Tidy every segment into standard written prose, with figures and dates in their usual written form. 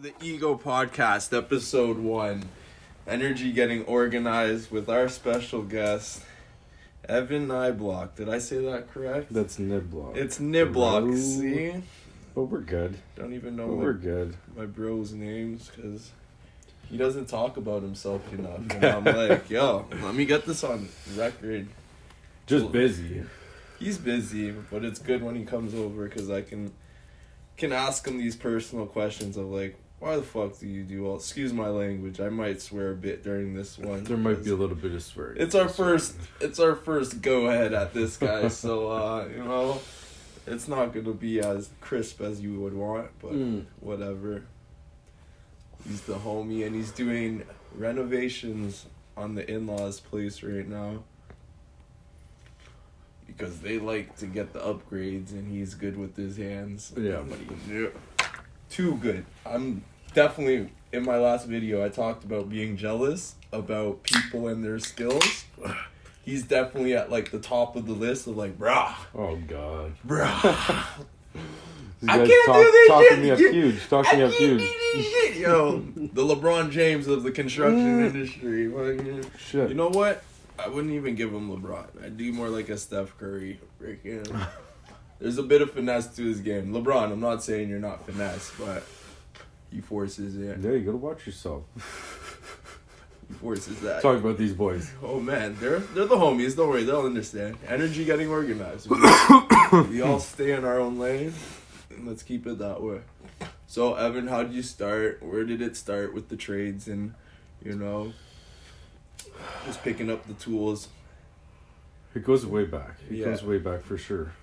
The Ego Podcast, episode 1. Energy getting organized with our special guest, Evan Niblock. Did I say that correct? That's Niblock. It's Niblock, see? But we're good. Don't even know we're good. My bro's names, because he doesn't talk about himself enough. And I'm like, yo, let me get this on record. Just busy. He's busy, but it's good when he comes over, because I can ask him these personal questions of like, why the fuck do you do all? Excuse my language. I might swear a bit during this one. There might be a little bit of swearing. It's our first go ahead at this guy, so it's not gonna be as crisp as you would want, but whatever. He's the homie, and he's doing renovations on the in-laws' place right now. Because they like to get the upgrades, and he's good with his hands. Yeah. Too good. I'm definitely, in my last video, I talked about being jealous about people and their skills. He's definitely at, like, the top of the list of, like, brah. Oh, God. Brah. I can't do this talking shit. Talking me up huge. Yo, the LeBron James of the construction industry. Shit. You know what? I wouldn't even give him LeBron. I'd do more like a Steph Curry. There's a bit of finesse to his game. LeBron, I'm not saying you're not finesse, but he forces it. Yeah, you gotta watch yourself. He forces that. Talk about these boys. Oh man, they're the homies. Don't worry, they'll understand. Energy getting organized. We all stay in our own lane, and let's keep it that way. So Evan, how did you start? Where did it start with the trades and, just picking up the tools? It goes way back. It Yeah. goes way back for sure.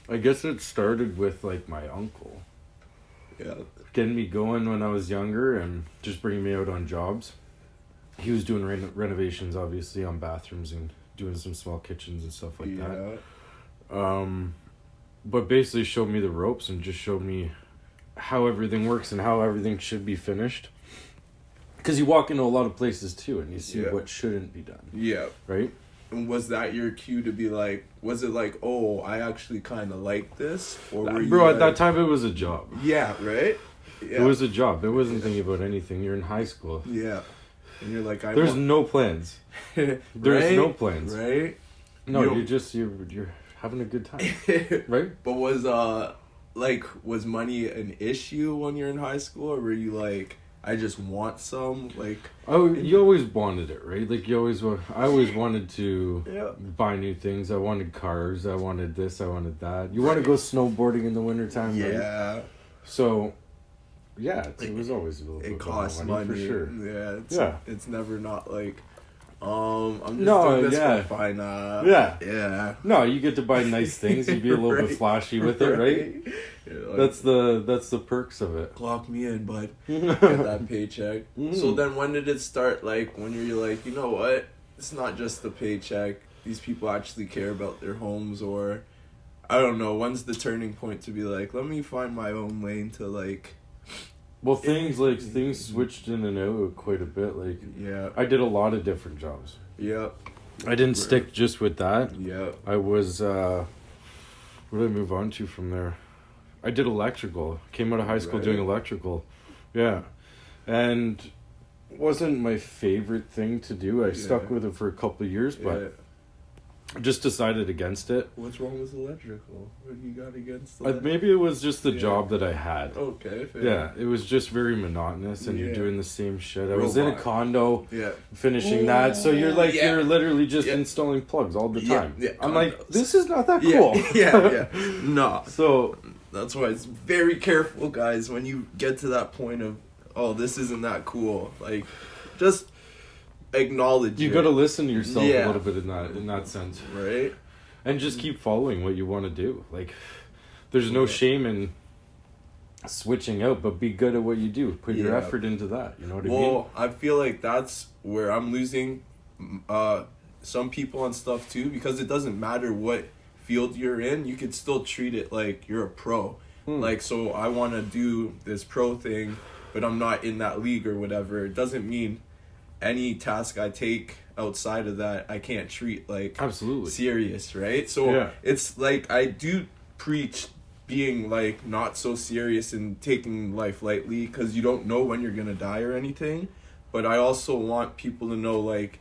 I guess it started with like my uncle. Yeah. Getting me going when I was younger and just bringing me out on jobs. He was doing renovations, obviously, on bathrooms and doing some small kitchens and stuff like that. But basically showed me the ropes and just showed me how everything works and how everything should be finished. Because you walk into a lot of places too and you see what shouldn't be done. Yeah. Right? And was that your cue to be like, was it like, oh, I actually kind of like this? Or were Bro, you at that time it was a job. Yeah, right? Yeah. It was a job. It wasn't thinking about anything. You're in high school. Yeah. And you're like, There's no plans. There's no plans. Right? No, you're having a good time. Right? But was money an issue when you're in high school? Or were you like, I just want some, like... Oh, you always wanted it, right? Like, I always wanted to buy new things. I wanted cars. I wanted this. I wanted that. You want to go snowboarding in the wintertime, right? Yeah. So, yeah, it was always a little bit it costs money, for sure. Yeah, it's never not like... I'm just doing this for fun. Yeah. No, you get to buy nice things. You be a little bit flashy with it, right? Like, that's the perks of it. Clock me in, bud. Get that paycheck. So then when did it start, like, when you're like, you know what? It's not just the paycheck. These people actually care about their homes, or, I don't know, when's the turning point to be like, let me find my own lane to, like... Well, things switched in and out quite a bit. Like, I did a lot of different jobs. Yep. I didn't stick just with that. Yep. I was, what did I move on to from there? I did electrical. Came out of high school doing electrical. Yeah. And wasn't my favorite thing to do. I stuck with it for a couple of years, but I just decided against it. What's wrong with electrical? What do you got against that? Maybe it was just the job that I had. Okay, fair. Yeah, it was just very monotonous, and you're doing the same shit. I was in a condo, finishing that, so you're like, you're literally just installing plugs all the time. Yeah, I'm like, this is not that cool. Yeah. No. So that's why it's very careful, guys, when you get to that point of, oh, this isn't that cool. Like, just acknowledge you gotta listen to yourself a little bit in that sense, right? And just keep following what you want to do. Like, there's no shame in switching out, but be good at what you do. Put your effort into that. You know what I mean? Well, I feel like that's where I'm losing some people and stuff too, because it doesn't matter what field you're in, you could still treat it like you're a pro. Like, so I want to do this pro thing, but I'm not in that league or whatever. It doesn't mean any task I take outside of that I can't treat like absolutely serious, right? So it's like I do preach being like not so serious and taking life lightly because you don't know when you're gonna die or anything. But I also want people to know, like,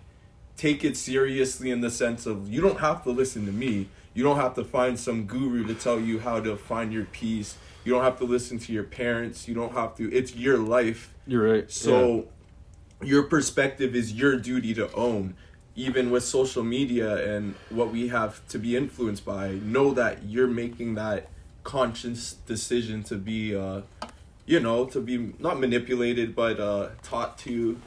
take it seriously in the sense of you don't have to listen to me. You don't have to find some guru to tell you how to find your peace. You don't have to listen to your parents. You don't have to. It's your life. You're right. So your perspective is your duty to own. Even with social media and what we have to be influenced by, know that you're making that conscious decision to be, to be not manipulated, but taught to.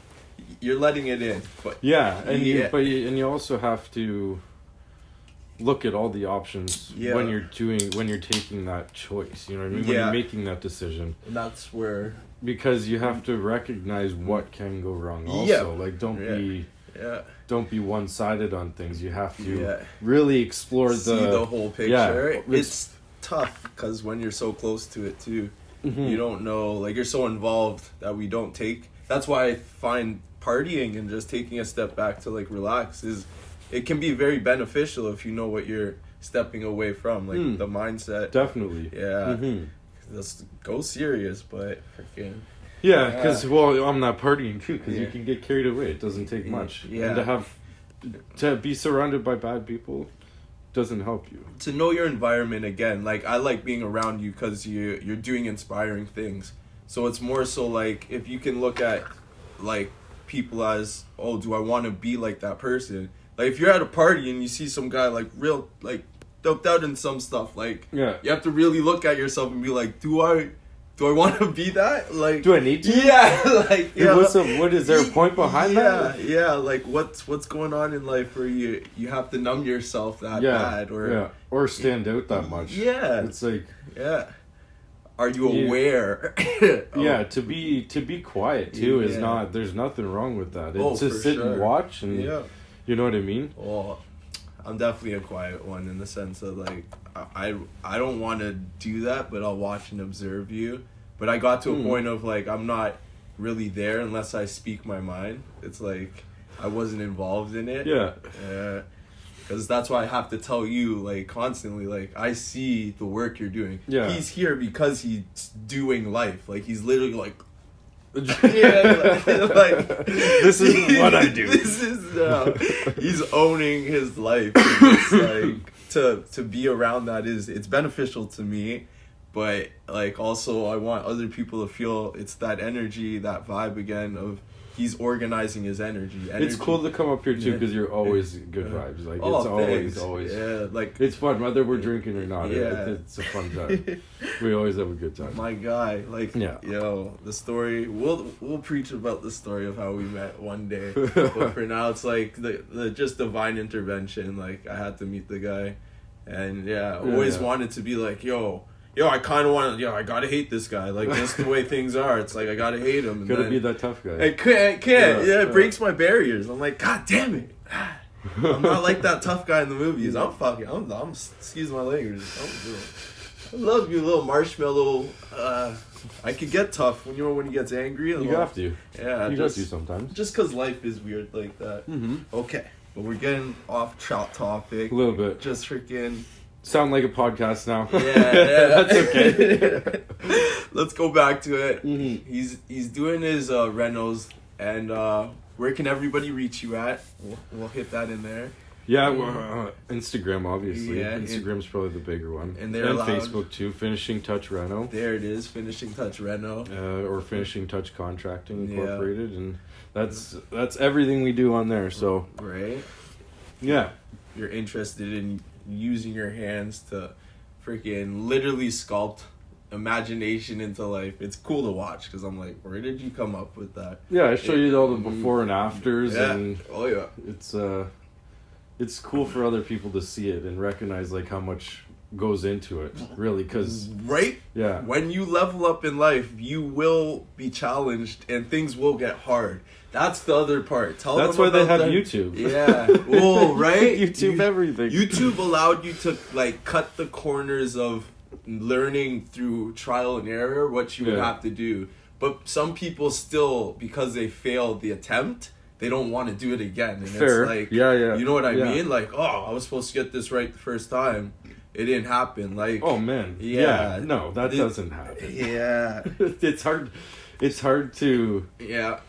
You're letting it in. But you also have to look at all the options when you're taking that choice. You know what I mean? When you're making that decision. And that's where, because you have to recognize what can go wrong. Also, like don't be one-sided on things. You have to really explore see the whole picture. Yeah, it's tough because when you're so close to it too, you don't know. Like, you're so involved that we don't take. That's why I find partying and just taking a step back to like relax it can be very beneficial if you know what you're stepping away from, like the mindset. Definitely. Yeah. Let's go serious, but freaking. Yeah, because I'm not partying too, because you can get carried away. It doesn't take much. Yeah. And to be surrounded by bad people doesn't help you. To know your environment again, like, I like being around you because you're doing inspiring things. So it's more so like, if you can look at like people as, oh, do I want to be like that person? Like, if you're at a party and you see some guy like real like doped out in some stuff, like, you have to really look at yourself and be like, do I want to be that? Like, do I need to? Yeah, like, what is there a point behind that? Yeah, like, what's going on in life where you have to numb yourself that bad, or stand out that much. Yeah, it's like, are you aware? To be quiet too is not. There's nothing wrong with that. It's just sit and watch, and you know what I mean. Well, I'm definitely a quiet one in the sense of, like, I don't want to do that, but I'll watch and observe you. But I got to a point of, like, I'm not really there unless I speak my mind. It's like I wasn't involved in it. Yeah. Because that's why I have to tell you, like, constantly, like, I see the work you're doing. Yeah. He's here because he's doing life. Like, he's literally like, like, this is what I do. This is he's owning his life. It's like to be around that it's beneficial to me, but like also I want other people to feel it's that energy, that vibe again of he's organizing his energy. It's cool to come up here too because you're always good vibes. Like, it's always like, it's fun whether we're drinking or not. It's a fun time. We always have a good time. My guy, like, the story. We'll preach about the story of how we met one day. But for now, it's like the just divine intervention. Like, I had to meet the guy, and always wanted to be like, yo, I kind of want to, I gotta hate this guy. Like, just the way things are. It's like, I gotta hate him. And gotta be that tough guy. I can't. It breaks my barriers. I'm like, God damn it. I'm not like that tough guy in the movies. I'm excuse my language. I love you, little marshmallow. I could get tough when he gets angry. You have to. Yeah. You got to sometimes. Just because life is weird like that. Okay. But we're getting off topic. A little bit. Just freaking... Sound like a podcast now. Yeah. That's okay. Let's go back to it. He's doing his renos, and where can everybody reach you at? We'll hit that in there. Yeah, Instagram obviously. Instagram's probably the bigger one, and Facebook too. Finishing Touch Reno. There it is. Finishing Touch Reno. Or Finishing Touch Contracting Incorporated, and that's everything we do on there. So you're interested in using your hands to freaking literally sculpt imagination into life. It's cool to watch because I'm like, where did you come up with that? Yeah, I show you all the before and afters, and it's cool for other people to see it and recognize like how much goes into it, really, because when you level up in life, you will be challenged and things will get hard. That's the other part. That's why they have YouTube. Yeah. Oh, right? YouTube everything. YouTube allowed you to like cut the corners of learning through trial and error what you would have to do. But some people still, because they failed the attempt, they don't want to do it again. And Fair. It's like, you know what I mean? Like, oh, I was supposed to get this right the first time. it didn't happen. Like, oh man, yeah, no, that doesn't happen. Yeah, it's hard to, yeah.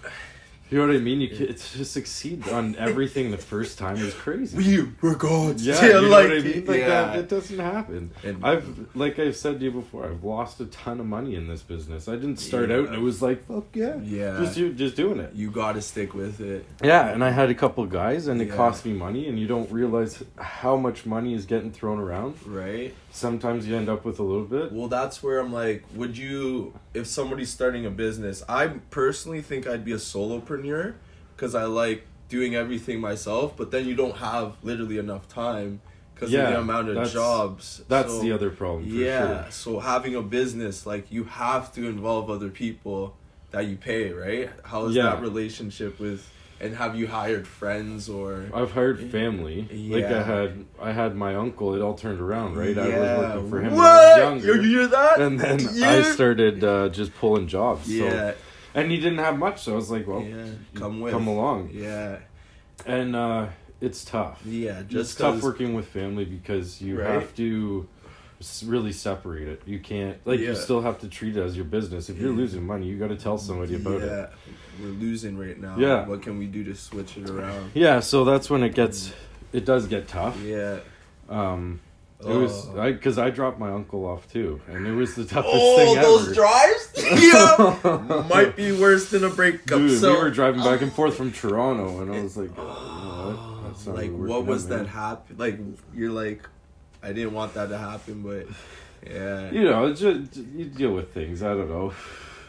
you know what I mean? To succeed on everything the first time is crazy. We're gods. Yeah, you know like, what I mean? Like yeah. that, it doesn't happen. And like I've said to you before, I've lost a ton of money in this business. I didn't start out and it was like, fuck yeah. Yeah. Just doing it. You gotta stick with it. Yeah, and I had a couple guys and it Yeah. cost me money, and you don't realize how much money is getting thrown around. Right. Sometimes you end up with a little bit. Well, that's where I'm like, would you, if somebody's starting a business, I personally think I'd be a solopreneur, because I like doing everything myself, but then you don't have literally enough time because of the amount of jobs. That's the other problem, for sure. So having a business, like, you have to involve other people that you pay, right? How is that relationship with, and have you hired friends or? I've hired family. Yeah. Like I had my uncle, it all turned around, right? Yeah. I was working for him what? when I was younger. You hear that? And then I started just pulling jobs. Yeah. So. And he didn't have much, so I was like, well, come along. Yeah. And it's tough. Yeah, it's tough working with family because you have to really separate it. You can't, you still have to treat it as your business. If you're losing money, you got to tell somebody about it. Yeah, we're losing right now. Yeah. What can we do to switch it around? Yeah, so that's when it does get tough. Yeah. It was because I dropped my uncle off too, and it was the toughest thing ever. Those drives, yeah, might be worse than a breakup. Dude, so, we were driving back and forth from Toronto, and I was like, what? That's not like, really what was out, that man. happen? Like, you're like, I didn't want that to happen, but yeah, You know, it's just, you deal with things. I don't know.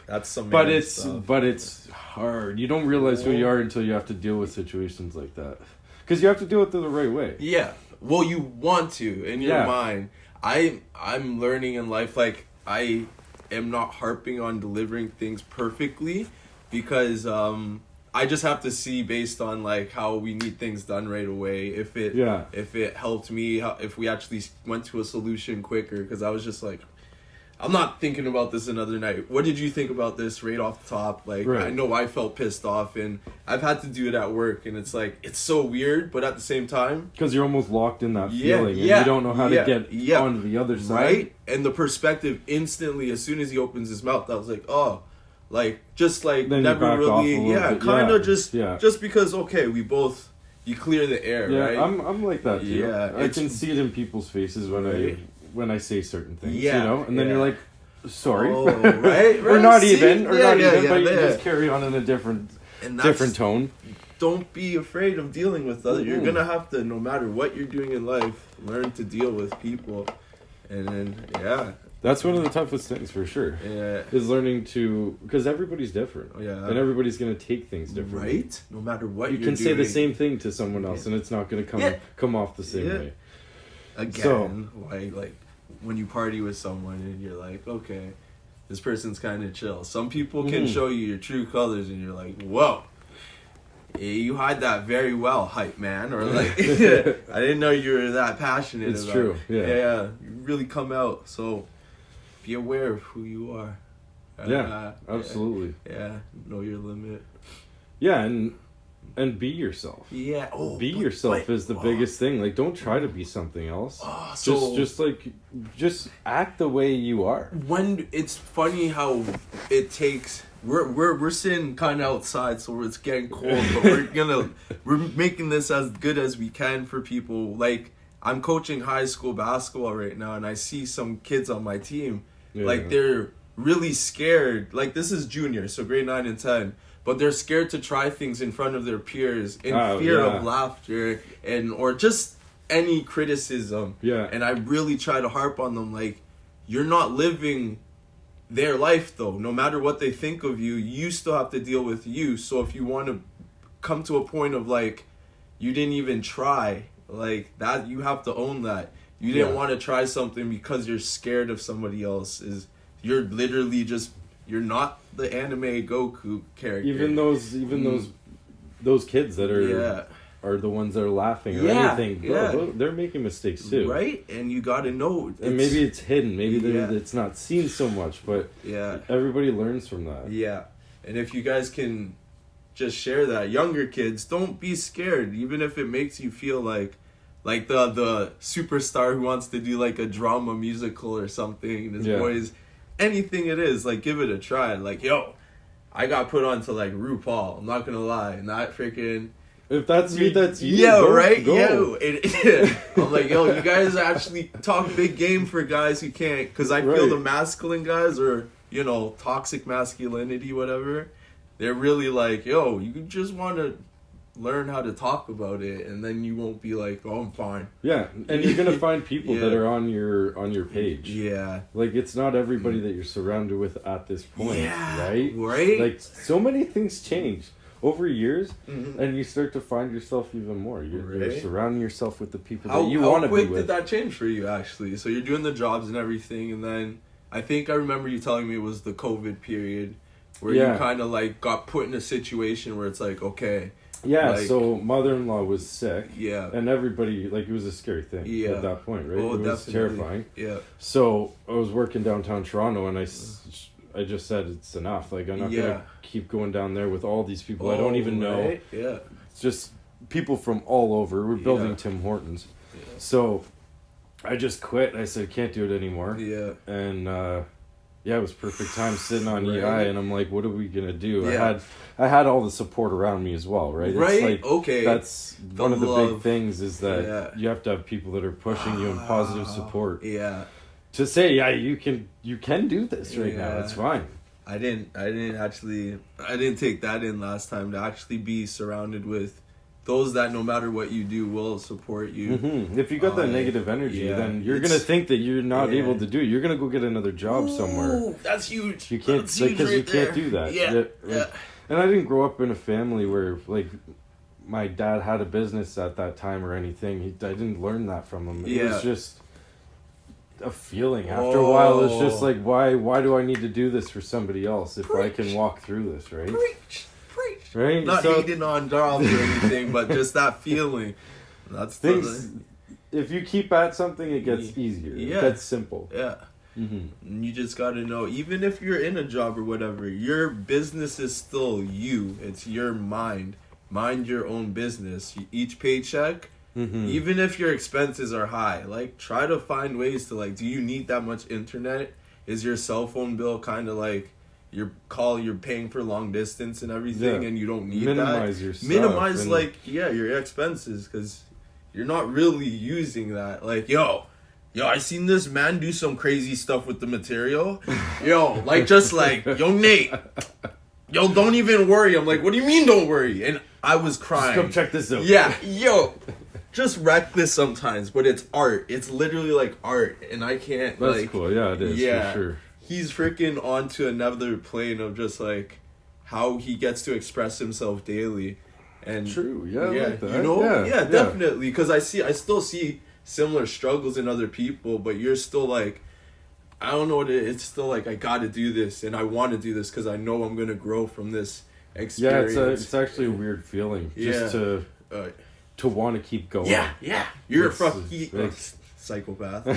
that's some. But it's hard. You don't realize who you are until you have to deal with situations like that, because you have to do it the right way. Yeah. Well, you want to in your mind. I'm learning in life, like, I am not harping on delivering things perfectly, because I just have to see based on like how we need things done right away. If it helped me, if we actually went to a solution quicker, because I was just like, I'm not thinking about this another night. What did you think about this right off the top? Like, I know I felt pissed off, and I've had to do it at work, and it's like, it's so weird, but at the same time, because you're almost locked in that feeling, and you don't know how to get onto the other side. Right? And the perspective instantly, as soon as he opens his mouth, I was like, oh, like, just like, then never really, kind of just because, okay, you clear the air, right? I'm like that too. Yeah, I can see it in people's faces when I say certain things, you know, and then you're like, sorry, right? or not even, but you just carry on in a different tone. Don't be afraid of dealing with others. You're gonna have to, no matter what you're doing in life, learn to deal with people, and then that's one of the toughest things for sure. Yeah, is learning to, because everybody's different. Yeah, and everybody's gonna take things differently. Right? No matter what you can say the same thing to someone else, and it's not gonna come off the same way. Again, like when you party with someone and you're like, okay, this person's kind of chill. Some people can show you your true colors, and you're like, whoa, you hide that very well, hype man. Or like, I didn't know you were that passionate. It's true. Yeah, you really come out. So be aware of who you are. Absolutely. Yeah, know your limit. Yeah, and be yourself. Yeah. Be yourself is the biggest thing. Like, don't try to be something else. Just act the way you are. When it's funny how it takes. We're sitting kind of outside, so it's getting cold. But we're making this as good as we can for people. Like, I'm coaching high school basketball right now, and I see some kids on my team. Like, they're really scared. Like, this is junior, so grade 9 and 10. But they're scared to try things in front of their peers in fear of laughter or just any criticism. Yeah. And I really try to harp on them, like, you're not living their life, though. No matter what they think of you, you still have to deal with you. So if you want to come to a point of, like, you didn't even try, like, that, you have to own that. You didn't want to try something because you're scared of somebody else. You're literally just... You're not the anime Goku character. Even those kids that are the ones that are laughing or anything. Bro, they're making mistakes too. Right? And you got to know. And maybe it's hidden. Maybe it's not seen so much. But everybody learns from that. Yeah. And if you guys can just share that. Younger kids, don't be scared. Even if it makes you feel like like the superstar who wants to do like a drama musical or something. And his boys, anything it is, like give it a try. Like, yo, I got put on to like RuPaul. I'm not gonna lie, and that freaking. If that's you, that's you. Yeah, go, right? go. I'm like, yo, you guys actually talk big game for guys who can't. Because I feel the masculine guys or, you know, toxic masculinity, whatever. They're really like, yo, you just want to learn how to talk about it. And then you won't be like, oh, I'm fine. Yeah, and you're going to find people that are on your page. Yeah. Like, it's not everybody that you're surrounded with at this point, right? Right? Like, so many things change over years, and you start to find yourself even more. You're surrounding yourself with the people that you want to be with. How quick did that change for you, actually? So you're doing the jobs and everything, and then I think I remember you telling me it was the COVID period where you kind of like got put in a situation where it's like, okay. Yeah, like, so mother-in-law was sick. Yeah. And everybody, like, it was a scary thing at that point, right? Oh, it was terrifying. Yeah. So I was working downtown Toronto, and I just said it's enough. Like, I'm not going to keep going down there with all these people I don't even know. Yeah. It's just people from all over. We're building Tim Hortons. Yeah. So I just quit. I said, can't do it anymore. Yeah. And, it was perfect time sitting on EI, and I'm like, what are we going to do? Yeah. I had all the support around me as well, right? Right, it's like, okay. That's one of the big things is that you have to have people that are pushing you and positive support. Yeah. To say, you can do this right now. It's fine. I didn't take that in last time, to actually be surrounded with those that no matter what you do will support you. Mm-hmm. If you got that negative energy, then you're gonna think that you're not able to do it. You're gonna go get another job somewhere. That's huge. You can't, because you can't do that. Yeah. And I didn't grow up in a family where like my dad had a business at that time or anything. I didn't learn that from him. It was just a feeling. After a while, it's just like, why do I need to do this for somebody else if I can walk through this, right? Preach. Right? Not hating on jobs or anything, but just that feeling. That's things. If you keep at something, it gets easier. Yeah. It gets simple. Yeah. Mm-hmm. You just got to know, even if you're in a job or whatever, your business is still you. It's your mind. Mind your own business. Each paycheck, even if your expenses are high, like try to find ways to like, do you need that much internet? Is your cell phone bill kind of like you're paying for long distance and everything, and you don't need minimize that. Your stuff minimize your expenses, because you're not really using that. Like, yo, I seen this man do some crazy stuff with the material. Yo, like just like, yo, Nate, yo, don't even worry. I'm like, what do you mean don't worry? And I was crying. Just come check this out. Yeah, yo. Just reckless sometimes, but it's art. It's literally like art, and I can't. That's cool. Yeah, it is for sure. He's freaking onto another plane of just like how he gets to express himself daily, and true, like that. You know, definitely. Because I still see similar struggles in other people, but you're still like, I don't know what it's still like. I got to do this, and I want to do this because I know I'm gonna grow from this experience. Yeah, it's actually a weird feeling just to want to keep going. Yeah. You're a fucking psychopath. No,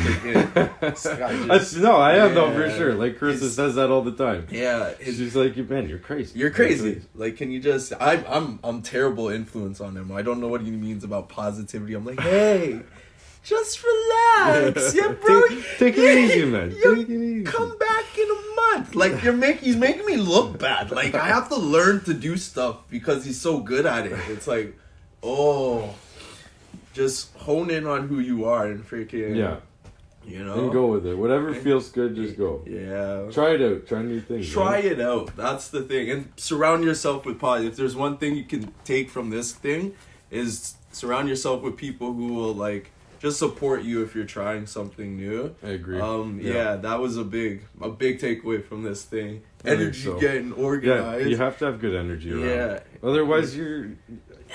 I am though, for sure. Like Carissa says that all the time. Yeah, she's like, man, you're crazy. You're crazy. Like, can you just? I'm terrible influence on him. I don't know what he means about positivity. I'm like, hey, just relax, yeah, bro. Take it easy, man. Take it easy. Come back in a month. Like he's making me look bad. Like I have to learn to do stuff because he's so good at it. It's like, just hone in on who you are and freaking you know, and go with it. Whatever feels good, just go. Yeah, try it out. Try new things. Try it out. That's the thing. And surround yourself with positive. If there's one thing you can take from this thing, is surround yourself with people who will like just support you if you're trying something new. I agree. That was a big takeaway from this thing. Energy, getting organized. Yeah, you have to have good energy around. Yeah. Otherwise you're,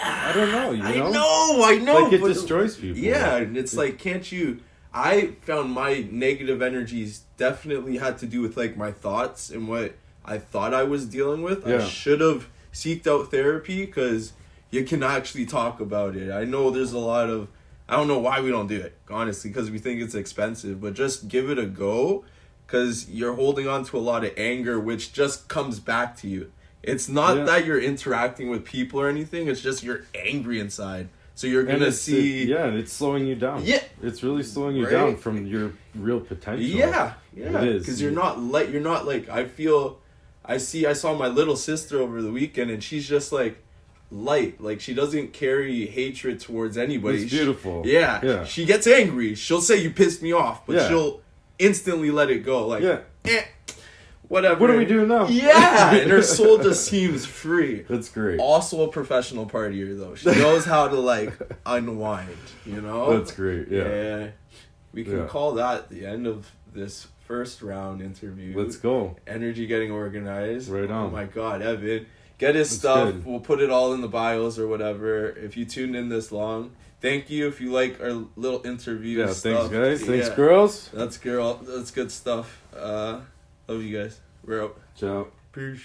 I don't know, I know. Like, it destroys people. Yeah, and it's like, can't you... I found my negative energies definitely had to do with, like, my thoughts and what I thought I was dealing with. Yeah. I should have seeked out therapy, because you can actually talk about it. I know there's a lot of... I don't know why we don't do it, honestly, because we think it's expensive, but just give it a go, because you're holding on to a lot of anger, which just comes back to you. It's not that you're interacting with people or anything. It's just you're angry inside. So you're gonna see. Yeah, and it's slowing you down. Yeah, it's really slowing you right? down from your real potential. Yeah, yeah. It is because you're not like. I saw my little sister over the weekend, and she's just like light. Like she doesn't carry hatred towards anybody. It's beautiful. Yeah. She gets angry. She'll say you pissed me off, but she'll instantly let it go. Like whatever. What are we doing now? Yeah, and her soul just seems free. That's great. Also a professional partier though. She knows how to like unwind, you know? That's great. Yeah. We can call that the end of this first round interview. Let's go. Energy getting organized. Right on. Oh my god, Evan. Get his stuff. Good. We'll put it all in the bios or whatever. If you tuned in this long, thank you. If you like our little interview stuff. Thanks guys. Thanks girls. That's good stuff. Love you guys. We're out. Ciao. Peace.